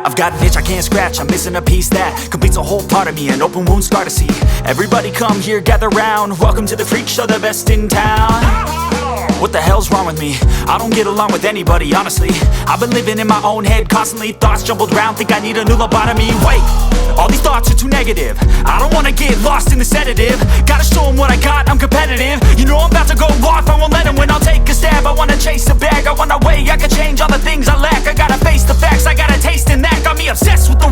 I've got an itch I can't scratch, I'm missing a piece that completes a whole part of me, an open wound scar to see. Everybody come here, gather round, welcome to the freak show, the best in town. What the hell's wrong with me? I don't get along with anybody, honestly. I've been living in my own head constantly, thoughts jumbled round, think I need a new lobotomy. Wait, all these thoughts are too negative, I don't wanna get lost in the sedative. Gotta show them what I got, I'm competitive. You know I'm about to go off, I won't let them win, I'll take a stab. I wanna chase a bag, I want a way I can change all the things I lack. I gotta face the facts, I got a taste in that. Got me obsessed with the